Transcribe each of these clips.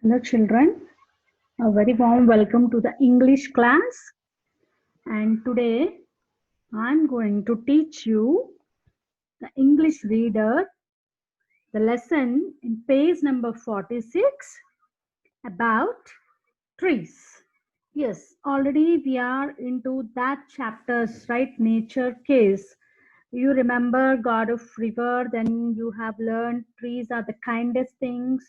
Hello, children. A very warm welcome to the English class. And today I'm going to teach you the English reader, the lesson in page number 46 about trees. Yes, already we are into that chapters, right? Nature case. You remember God of River, then you have learned trees are the kindest things.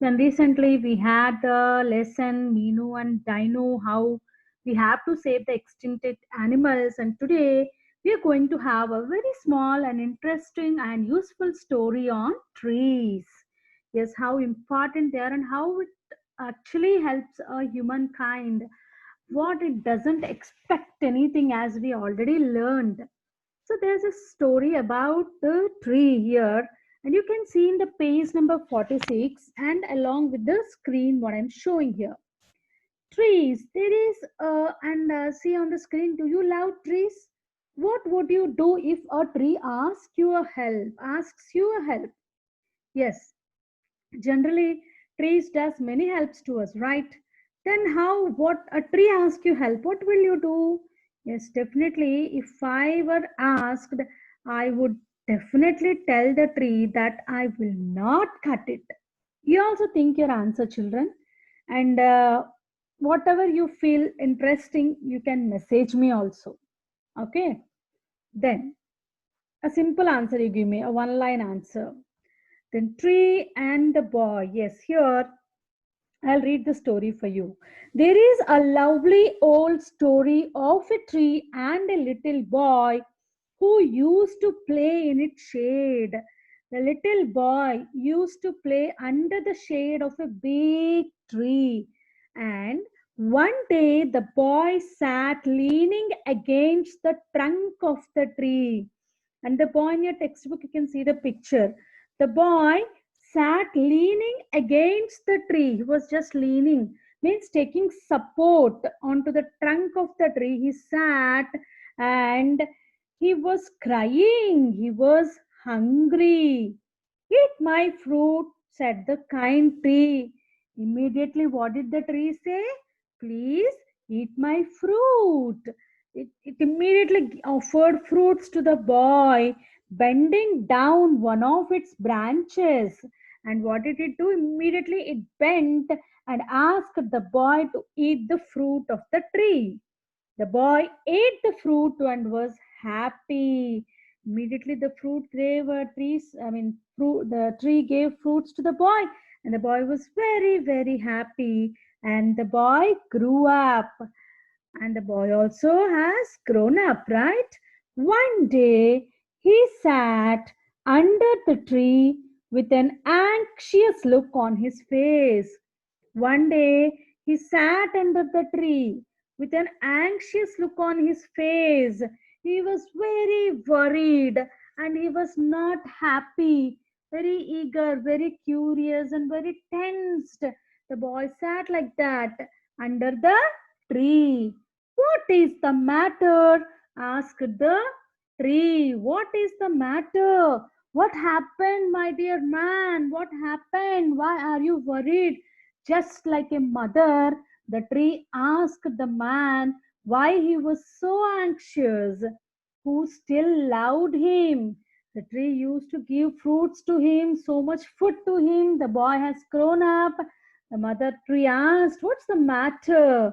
Then recently we had the lesson Minu and Dino, how we have to save the extincted animals. And today we are going to have a very small and interesting and useful story on trees. Yes, how important they are and how it actually helps humankind. What it doesn't expect anything as we already learned. So there's a story about the tree here, and you can see in the page number 46 and along with the screen what I'm showing here. Trees, there is, see on the screen, do you love trees? What would you do if a tree asks you a help? Yes, generally trees does many helps to us, right? Then how, what a tree asks you help, what will you do? Yes, definitely, if I were asked, I would definitely tell the tree that I will not cut it. You also think your answer, children, and whatever you feel interesting you can message me also. Okay, then a simple answer you give me, a one line answer. Then tree and the boy. Yes, here I'll read the story for you. There is a lovely old story of a tree and a little boy who used to play in its shade. The little boy used to play under the shade of a big tree. And one day the boy sat leaning against the trunk of the tree. And the boy in your textbook, you can see the picture. The boy sat leaning against the tree. He was just leaning, means taking support onto the trunk of the tree. He sat and he was crying. He was hungry. Eat my fruit, said the kind tree. Immediately, what did the tree say? Please eat my fruit. It immediately offered fruits to the boy, bending down one of its branches. And what did it do? Immediately it bent and asked the boy to eat the fruit of the tree. The boy ate the fruit and was happy. Immediately the fruit gave trees, the tree gave fruits to the boy, and the boy was very, very happy. And the boy grew up. And the boy also has grown up, right? One day he sat under the tree with an anxious look on his face. One day he sat under the tree with an anxious look on his face. He was very worried and he was not happy, very eager, very curious, and very tensed. The boy sat like that under the tree. What is the matter? Asked the tree. What is the matter? What happened, my dear man? What happened? Why are you worried? Just like a mother, the tree asked the man why he was so anxious, who still loved him. The tree used to give fruits to him, so much food to him. The boy has grown up. The mother tree asked, what's the matter?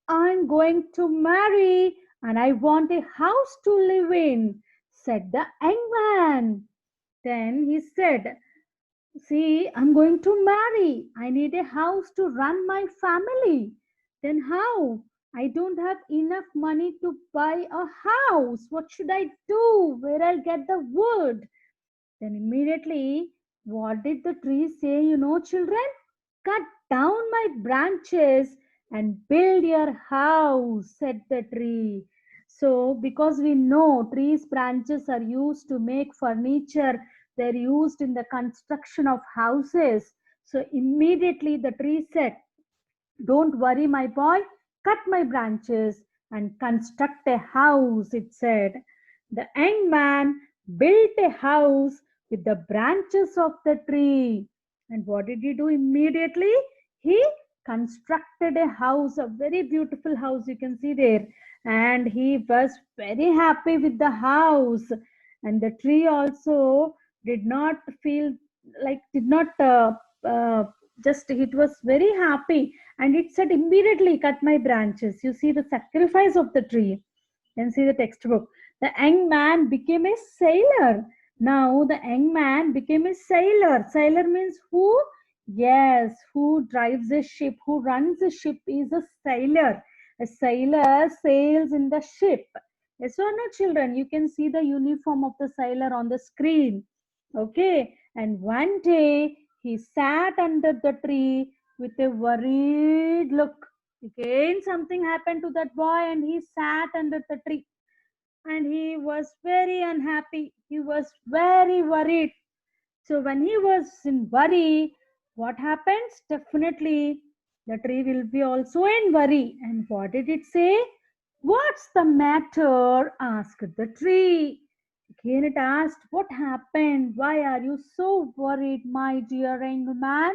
I'm going to marry and I want a house to live in, said the young man. Then he said, see, I'm going to marry. I need a house to run my family. Then how? I don't have enough money to buy a house. What should I do? Where I'll get the wood? Then immediately, what did the tree say, children? Cut down my branches and build your house, said the tree. So, because we know trees' branches are used to make furniture, they're used in the construction of houses. So, immediately the tree said, don't worry, my boy, cut my branches and construct a house, it said. The young man built a house with the branches of the tree. And what did he do immediately? he constructed a house, a very beautiful house, you can see there, and he was very happy with the house. And the tree also did not feel like, did not uh, just, it was very happy, and it said, immediately cut my branches. You see the sacrifice of the tree. Then see the textbook. The young man became a sailor. Now the young man became a sailor. Sailor means who? Yes, who drives a ship, who runs a ship is a sailor. A sailor sails in the ship. Yes or no, children? You can see the uniform of the sailor on the screen. Okay. And one day he sat under the tree with a worried look. Again, something happened to that boy, and he sat under the tree, and he was very unhappy. He was very worried. So, when he was in worry, what happens? Definitely, the tree will be also in worry. And what did it say? What's the matter? Asked the tree. Again, it asked, what happened? Why are you so worried, my dear young man?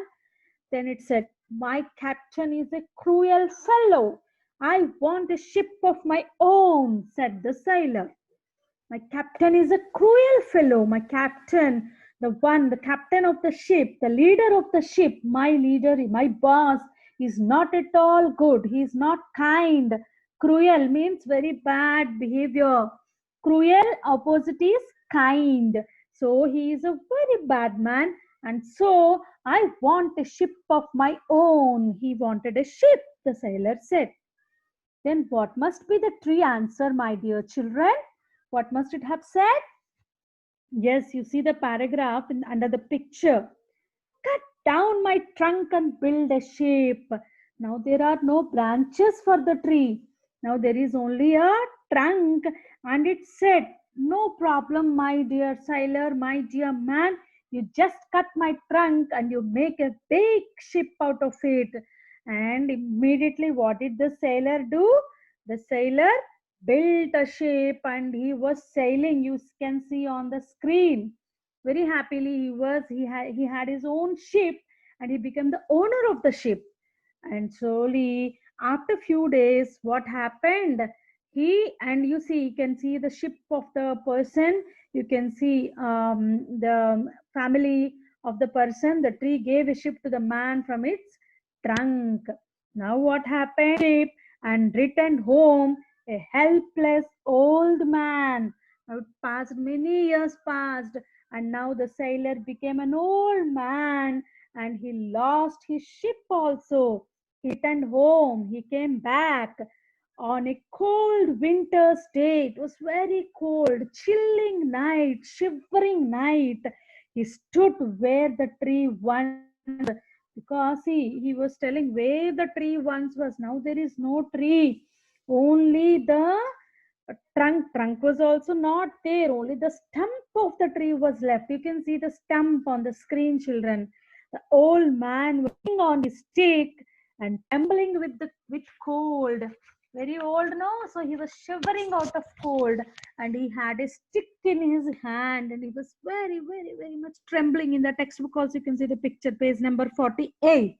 Then it said, my captain is a cruel fellow. I want a ship of my own, said the sailor. My captain is a cruel fellow. My captain, the captain of the ship, the leader of the ship, my leader, my boss, is not at all good. He is not kind. Cruel means very bad behavior. Cruel opposite is kind. So he is a very bad man. And so I want a ship of my own. He wanted a ship, the sailor said. Then what must be the tree answer, my dear children? What must it have said? Yes, you see the paragraph under the picture. Cut down my trunk and build a shape. Now there are no branches for the tree. Now there is only a trunk, and it said, no problem, my dear sailor, my dear man. You just cut my trunk and you make a big ship out of it. And immediately, what did the sailor do? The sailor built a ship, and he was sailing. You can see on the screen. Very happily he had his own ship, and he became the owner of the ship. And slowly, after few days, what happened? He, and you see, you can see the ship of the person. You can see the family of the person. The tree gave a ship to the man from its trunk. Now what happened? Ship and returned home a helpless old man. Now it passed, many years passed, and now the sailor became an old man, and he lost his ship also. He returned home. He came back on a cold winter's day. It was very cold, chilling night, shivering night. He stood where the tree once, because he was telling where the tree once was. Now there is no tree, only the trunk was also not there, only the stump of the tree was left. You can see the stump on the screen, children. The old man was sitting on his stick and trembling with cold. Very old now, so he was shivering out of cold, and he had a stick in his hand, and he was very, very, very much trembling. In the textbook also you can see the picture, page number 48.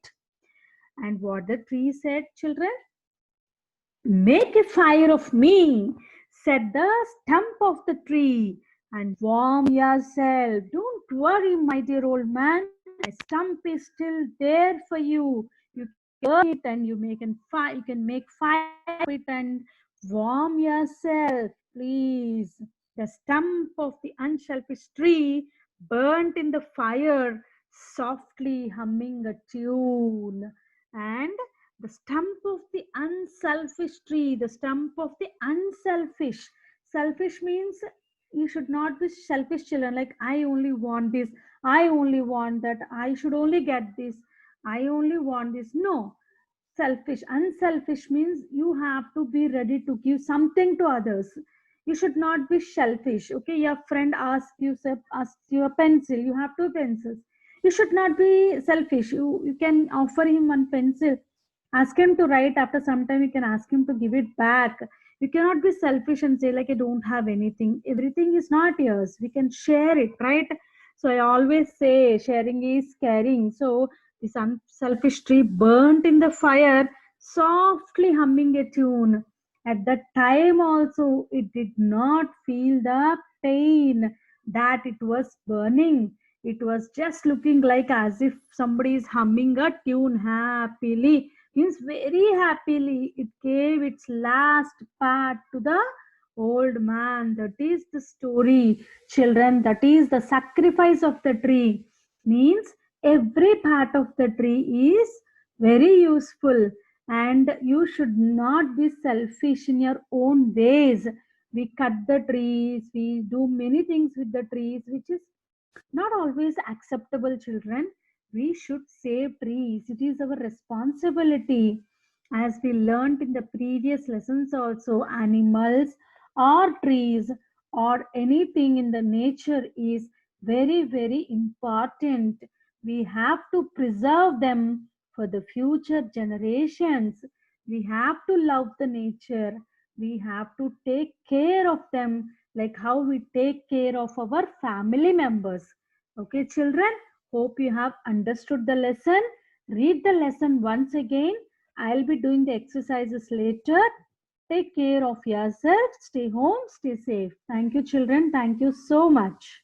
And what the tree said, children? Make a fire of me, said the stump of the tree, and warm yourself. Don't worry, my dear old man. A stump is still there for you. You can burn it, and you can make fire of it and warm yourself, please. The stump of the unselfish tree burnt in the fire, softly humming a tune. And the stump of the unselfish tree, the stump of the unselfish. Selfish means you should not be selfish, children. Like, I only want this, I only want that, I should only get this, I only want this. No. Selfish, unselfish means you have to be ready to give something to others. You should not be selfish. Okay, your friend asks you a pencil, you have two pencils. You should not be selfish. You can offer him one pencil, ask him to write. After some time you can ask him to give it back. You cannot be selfish and say, like, I don't have anything. Everything is not yours, we can share it, right? So I always say sharing is caring. So This unselfish tree burnt in the fire, softly humming a tune. At that time also, it did not feel the pain that it was burning. It was just looking like as if somebody is humming a tune happily, means very happily. It gave its last pat to the old man. That is the story, children. That is the sacrifice of the tree. Means every part of the tree is very useful, and you should not be selfish in your own ways. We cut the trees, we do many things with the trees, which is not always acceptable, children. We should save trees. It is our responsibility. As we learned in the previous lessons also, animals or trees or anything in the nature is very, very important. We have to preserve them for the future generations. We have to love the nature. We have to take care of them like how we take care of our family members. Okay, children, hope you have understood the lesson. Read the lesson once again. I'll be doing the exercises later. Take care of yourself. Stay home. Stay safe. Thank you, children. Thank you so much.